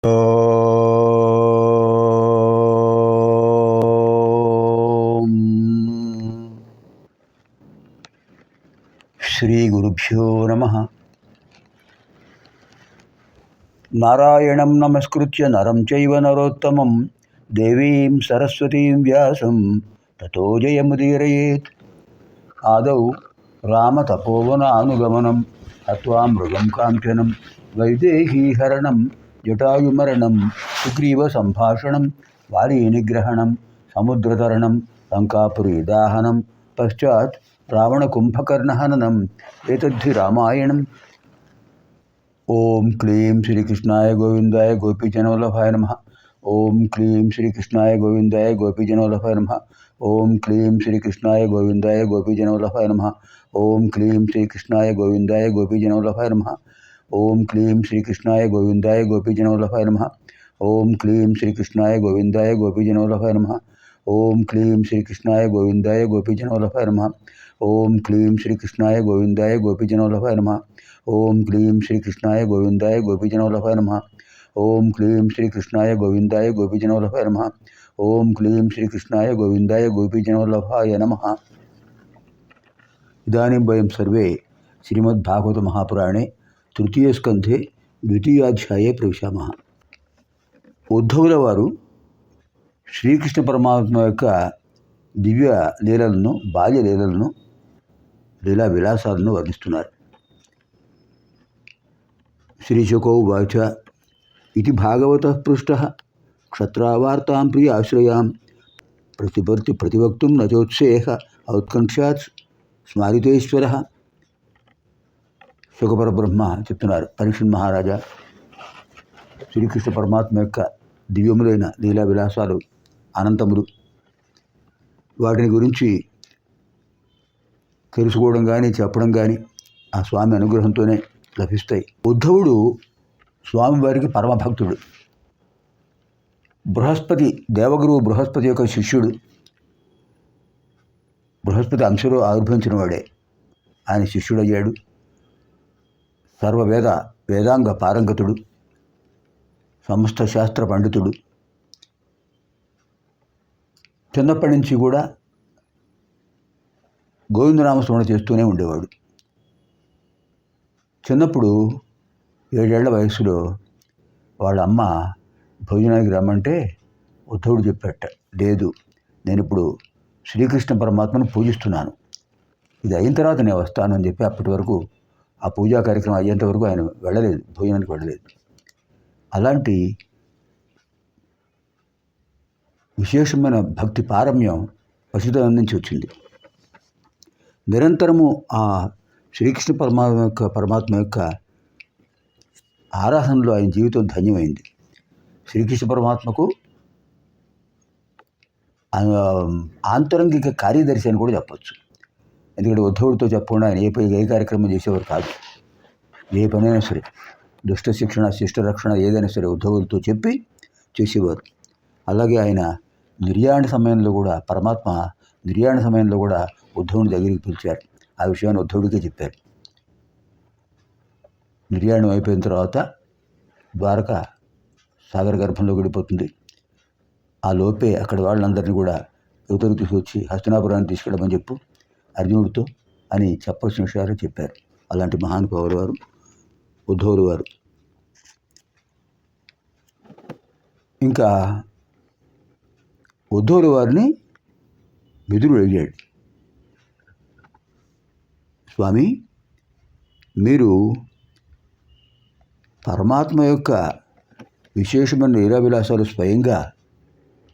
శ్రీ గురుభ్యో నమః. నారాయణం నమస్కృత్య నరం చైవ నరోత్తమం దేవీం సరస్వతీం వ్యాసం తతో జయముదీరయేత్. ఆదౌ రామతపోవనానుగమనం హత్వా మృగం కాంచనం వైదేహీహరణం జటాయుమరణం సుగ్రీవ సంభాషణం వారీ నిగ్రహణం సముద్రతరణం లంకాపురీదాహనం పశ్చాత్ రావణకుంభకర్ణహననం ఏతద్ధి రామాయణం. ఓం క్లీం శ్రీకృష్ణాయ గోవిందాయ గోపీజనవల్లభాయ నమః. ఓం క్లీం శ్రీకృష్ణాయ గోవిందాయ గోపీజనవల్లభాయ నమః. ఓం క్లీం శ్రీకృష్ణాయ గోవిందాయ గోపీజనవల్లభాయ నమః. ఓం క్లీం శ్రీకృష్ణాయ గోవిందాయ గోపీజనవల్లభాయ నమః. ఓం క్లీం శ్రీకృష్ణాయ గోవిందాయ గోపీజనవల్లభాయ నమః. ఓం క్లీం శ్రీకృష్ణాయ గోవిందాయ గోపీజనవల్లభాయ నమః. ఓం క్లీం శ్రీకృష్ణాయ గోవిందాయ గోపీజనవల్లభాయ నమః. ఓం క్లీం శ్రీకృష్ణాయ గోవిందాయ గోపీజనవల్లభాయ నమః. ఓం క్లీం శ్రీకృష్ణాయ గోవిందాయ గోపీజనవల్లభాయ నమః. ఓం క్లీం శ్రీకృష్ణాయ గోవిందాయ గోపీజనవల్లభాయ నమః. ఓం క్లీం శ్రీకృష్ణాయ గోవిందాయ గోపీజనవల్లభాయ నమః. ఇదాनीं वयं सर्वे श्रीमद्भागवतमहापुराणे तृतीयस्कन्धे द्वितीयाध्याये प्रविशामः. ఉద్ధవుల వారు శ్రీకృష్ణ పరమాత్మ యొక్క దివ్య లీలలను, బాల్య లీలలను, లీలా విలాసాలను వర్ణిస్తున్నారు. శ్రీశుకో ఉవాచ ఇది భాగవతః పృష్టః క్షత్రావార్తాం ప్రియ ఆశ్రయాం ప్రతివక్తుం నచోత్సేహ ఔత్కంఠ్యాత్ స్మారితేశ్వరః. శుకపరబ్రహ్మ చెప్తున్నారు, పరీక్షణ్ మహారాజా, శ్రీకృష్ణ పరమాత్మ యొక్క దివ్యములైన లీలా విలాసాలు అనంతములు. వాటిని గురించి తెలుసుకోవడం కానీ చెప్పడం కానీ ఆ స్వామి అనుగ్రహంతోనే లభిస్తాయి. ఉద్ధవుడు స్వామివారికి పరమభక్తుడు. బృహస్పతి, దేవగురువు బృహస్పతి యొక్క శిష్యుడు. బృహస్పతి అంశలో ఆవిర్భవించిన వాడే. ఆయన శిష్యుడయ్యాడు. వేదాంగ పారంగతుడు, సమస్త శాస్త్ర పండితుడు. చిన్నప్పటి నుంచి కూడా గోవిందనామస్మరణ చేస్తూనే ఉండేవాడు. చిన్నప్పుడు 7 ఏళ్ల వయసులో వాళ్ళ అమ్మ భోజనానికి రమ్మంటే ఉద్ధవుడు చెప్పాట, లేదు, నేను ఇప్పుడు శ్రీకృష్ణ పరమాత్మను పూజిస్తున్నాను, ఇది అయిన తర్వాత నేను వస్తాను అని చెప్పి అప్పటి వరకు ఆ పూజా కార్యక్రమం అయ్యేంత వరకు ఆయన వెళ్ళలేదు, భోజనానికి వెళ్ళలేదు. అలాంటి విశేషమైన భక్తి పారమ్యం పసితనం నుంచి వచ్చింది. నిరంతరము ఆ శ్రీకృష్ణ పరమాత్మ యొక్క ఆరాధనలో ఆయన జీవితం ధన్యమైంది. శ్రీకృష్ణ పరమాత్మకు ఆంతరంగిక కార్యదర్శి అని కూడా చెప్పచ్చు. ఎందుకంటే ఉద్ధవుడితో చెప్పకుండా ఆయన ఏ కార్యక్రమం చేసేవారు కాదు. ఏ పనైనా సరే, దుష్ట శిక్షణ, శిష్ట రక్షణ ఏదైనా సరే ఉద్ధవుడితో చెప్పి చేసేవారు. అలాగే ఆయన నిర్యాణ సమయంలో కూడా, పరమాత్మ నిర్యాణ సమయంలో కూడా ఉద్ధవుని దగ్గరికి పిలిచారు. ఆ విషయాన్ని ఉద్ధవుడికే చెప్పారు. నిర్యాణం అయిపోయిన తర్వాత ద్వారక సాగర గర్భంలో గడిపోతుంది. ఆ లోపే అక్కడ వాళ్ళందరినీ కూడా యువతకు తీసుకొచ్చి హస్తినాపురాన్ని తీసుకెళ్ళమని చెప్పు అర్జునుడితో అని చెప్పవలసిన విషయాలు చెప్పారు. అలాంటి మహానుభావులు వారు ఉద్ధవులు వారు. ఇంకా ఉద్ధవుల వారిని విదురుడు అడిగాడు, స్వామి, మీరు పరమాత్మ యొక్క విశేషమైన లీలా విలాసాలు స్వయంగా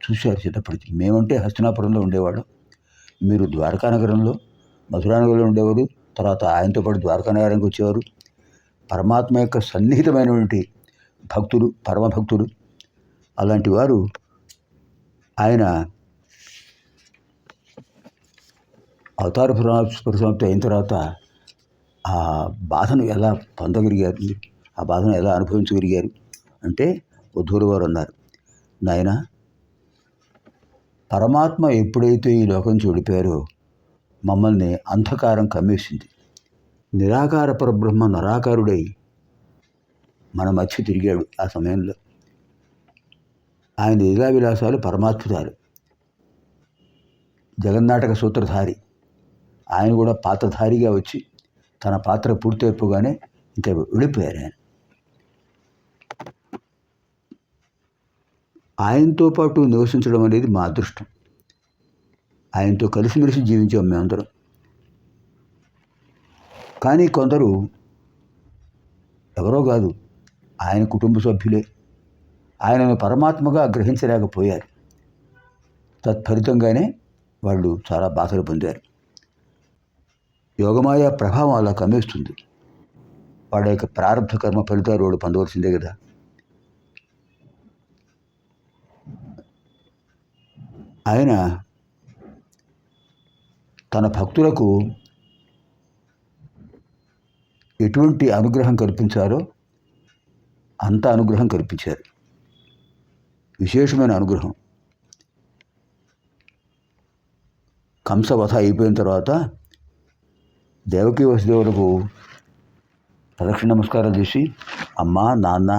చూశారు చిన్నప్పటికి. మేమంటే హస్తినాపురంలో ఉండేవాడు, మీరు ద్వారకానగరంలో, మధురానగరంలో ఉండేవారు. తర్వాత ఆయనతో పాటు ద్వారకానగరానికి వచ్చేవారు. పరమాత్మ యొక్క సన్నిహితమైనటువంటి భక్తులు, పరమభక్తులు. అలాంటి వారు ఆయన అవతార పరిసమాప్తి అయిన తర్వాత ఆ బాధను ఎలా పొందగలిగారు, ఆ బాధను ఎలా అనుభవించగలిగారు అంటే ఉద్ధవుల వారు అన్నారు, నాయన, పరమాత్మ ఎప్పుడైతే ఈ లోకం చూడిపోయారో మమ్మల్ని అంధకారం కమ్మేసింది. నిరాకార పరబ్రహ్మ నరాకారుడై మన మధ్య తిరిగాడు. ఆ సమయంలో ఆయన లీలా విలాసాలు పరమాద్భుతాలు. జగన్నాటక సూత్రధారి ఆయన కూడా పాత్రధారిగా వచ్చి తన పాత్ర పూర్తయిపోగానే ఇంకా వెళ్ళిపోయారు. ఆయనతో పాటు నివసించడం అనేది మా అదృష్టం. ఆయనతో కలిసిమెలిసి జీవించాం మేమందరం. కానీ కొందరు ఎవరో కాదు, ఆయన కుటుంబ సభ్యులే ఆయనను పరమాత్మగా గ్రహించలేకపోయారు. తత్ఫలితంగానే వాళ్ళు చాలా బాధలు పొందారు. యోగమాయ ప్రభావం అలా కమ్మేస్తుంది. వాళ్ళ యొక్క ప్రారంభ కర్మ ఫలితాలు వాళ్ళు పొందవలసిందే కదా. ఆయన తన భక్తులకు ఎటువంటి అనుగ్రహం కల్పించాలో అంత అనుగ్రహం కల్పించారు. విశేషమైన అనుగ్రహం. కంసవధ అయిపోయిన తర్వాత దేవకీ వసుదేవులకు ప్రదక్షిణ నమస్కారం చేసి, అమ్మా నాన్న,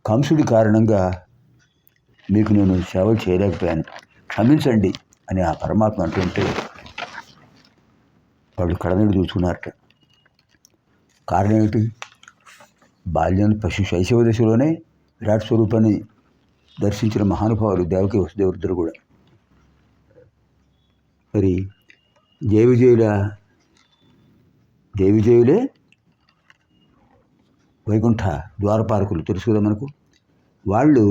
కంసుడి కారణంగా మీకు నేను సేవలు చేయలేకపోయాను, క్షమించండి అని ఆ పరమాత్మ అంటుంటే వాళ్ళు కడనీళ్ళు చూసుకున్నారట. కారణం ఏమిటి? బాల్యం శైశవ దశలోనే విరాట్ స్వరూపాన్ని దర్శించిన మహానుభావులు దేవకీ వసుదేవులిద్దరు కూడా. మరి దేవిజయులే వైకుంఠ ద్వారపాలకులు, తెలుసు కదా మనకు. వాళ్ళు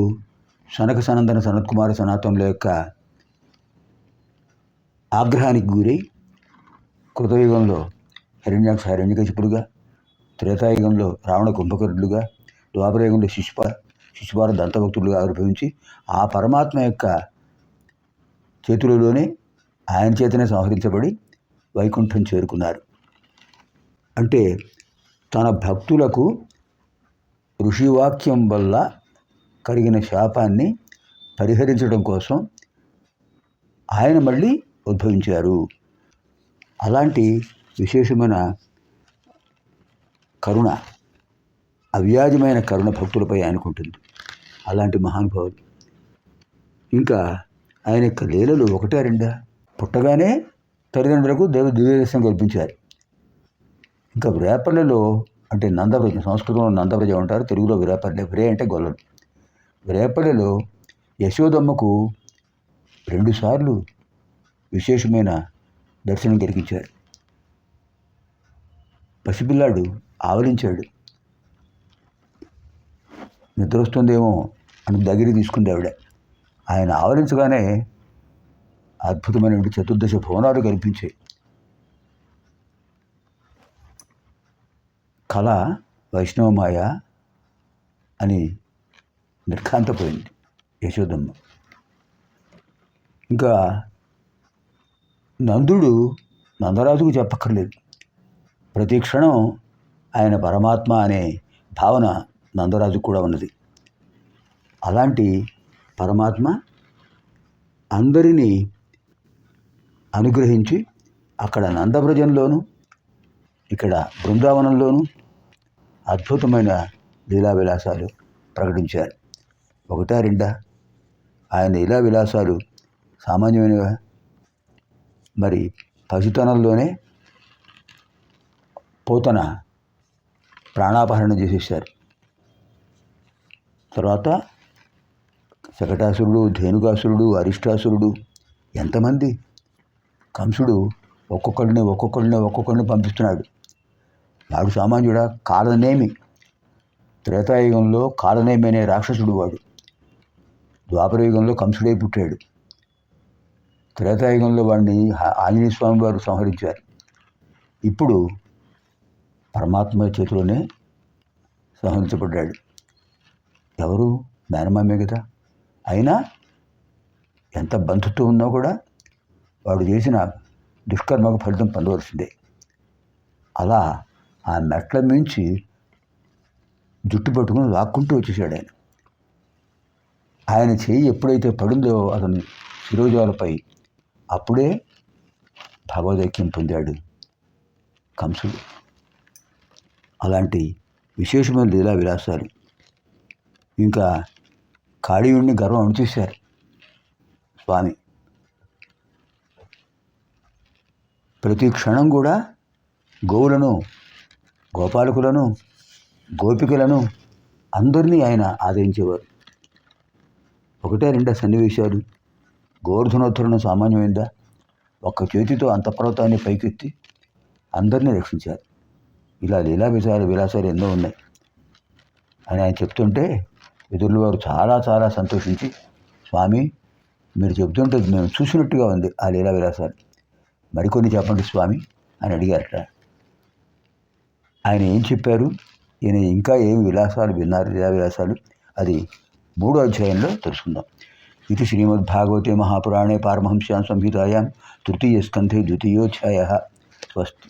సనక సనందన సనత్కుమార సనాతనుల యొక్క ఆగ్రహానికి గురై కృతయుగంలో హిరణ్యకశిపుడుగా, త్రేతాయుగంలో రావణ కుంభకర్ణులుగా, ద్వాపరయుగంలో శిశుపాల దంతభక్తులుగా ఆవిర్భవించి ఆ పరమాత్మ యొక్క చేతులలోనే ఆయన చేతనే సంహరించబడి వైకుంఠం చేరుకున్నారు. అంటే తన భక్తులకు ఋషివాక్యం వల్ల కలిగిన శాపాన్ని పరిహరించడం కోసం ఆయన మళ్ళీ ఉద్భవించారు. అలాంటి విశేషమైన కరుణ, అవ్యాజమైన కరుణ భక్తులపై ఆయనకుంటుంది. అలాంటి మహానుభావులు. ఇంకా ఆయన యొక్క లీలలు ఒకటే రెండా? పుట్టగానే తల్లిదండ్రులకు దివ్యదర్శనం కల్పించారు. ఇంకా రేపల్లెలో, అంటే నందవ్రజం, సంస్కృతంలో నందవ్రజం అంటారు, తెలుగులో విరేపల్లె. విరే అంటే గొల్లలు. విరేపల్లెలో యశోదమ్మకు 2 సార్లు విశేషమైన దర్శనం కలిగించారు. పసిపిల్లాడు ఆవలించాడు. నిద్ర వస్తుందేమో అని దగ్గరికి తీసుకుంది ఆవిడ. ఆయన ఆవలించగానే అద్భుతమైనటువంటి 14 భువనాలు కనిపించాయి. కళ వైష్ణవమాయ అని నిర్ఘాంతపోయింది యశోదమ్మ. ఇంకా నందరాజుకు చెప్పక్కర్లేదు. ప్రతి క్షణం ఆయన పరమాత్మ అనే భావన నందరాజుకు కూడా ఉన్నది. అలాంటి పరమాత్మ అందరినీ అనుగ్రహించి అక్కడ నందవ్రజంలోనూ ఇక్కడ బృందావనంలోనూ అద్భుతమైన లీలా విలాసాలు ప్రకటించారు. ఒకటా రెండా? ఆయన లీలా విలాసాలు సామాన్యమైనవా? మరి పసితనంలోనే పోతన ప్రాణాపహరణ చేసేసారు. తర్వాత శకటాసురుడు, ధేనుకాసురుడు, అరిష్టాసురుడు, ఎంతమంది! కంసుడు ఒక్కొక్కడిని పంపిస్తున్నాడు. వాడు సామాన్యుడా? కాలనేమి. త్రేతాయుగంలో కాలనేమి అనే రాక్షసుడు వాడు. ద్వాపరయుగంలో కంసుడే పుట్టాడు. త్రేతాయుగంలో వాడిని ఆంజనేయ స్వామి వారు సంహరించారు. ఇప్పుడు పరమాత్మ చేతిలోనే సంహరించబడ్డాడు. ఎవరు? మేనమామే కదా. అయినా ఎంత బంధుత్వం ఉన్నా కూడా వాడు చేసిన దుష్కర్మకు ఫలితం పొందవలసిందే. అలా ఆ మెట్ల మించి జుట్టు పట్టుకుని లాక్కుంటూ వచ్చేసాడు ఆయన. ఆయన చెయ్యి ఎప్పుడైతే పడిందో అతని శిరోజాలపై, అప్పుడే భగవదైక్యం పొందాడు కంసుడు. అలాంటి విశేషమైన లీలా విలాసాలు ఇంకా కాళీయుడిని గర్వం అణిచేశారు స్వామి. ప్రతి క్షణం కూడా గోవులను, గోపాలకులను, గోపికలను అందరినీ ఆయన ఆదరించేవారు. ఒకటే రెండో సన్నివేశాలు. గోవర్ధనోత్తరణ సామాన్యమైందా? ఒక్క చేతితో అంతఃపర్వతాన్ని పైకెత్తి అందరినీ రక్షించారు. ఇలా విలాసాలు ఎన్నో ఉన్నాయి అని ఆయన చెప్తుంటే ఎదురుల వారు చాలా చాలా సంతోషించి, స్వామి మీరు చెప్తుంటే మేము చూసినట్టుగా ఉంది ఆ లీలా విలాసాలు, మరికొన్ని చెప్పండి స్వామి అని అడిగారట. ఆయన ఏం చెప్పారు, ఈయన ఇంకా ఏమి విలాసాలు విన్నారు, లీలా విలాసాలు, అది 3వ అధ్యాయంలో తెలుసుకుందాం. ఇది శ్రీమద్భాగవతే మహాపురాణే పారమహంస్యాం సంహితాయాం 3వ స్కంధే 2యోధ్యాయః. స్వస్తి.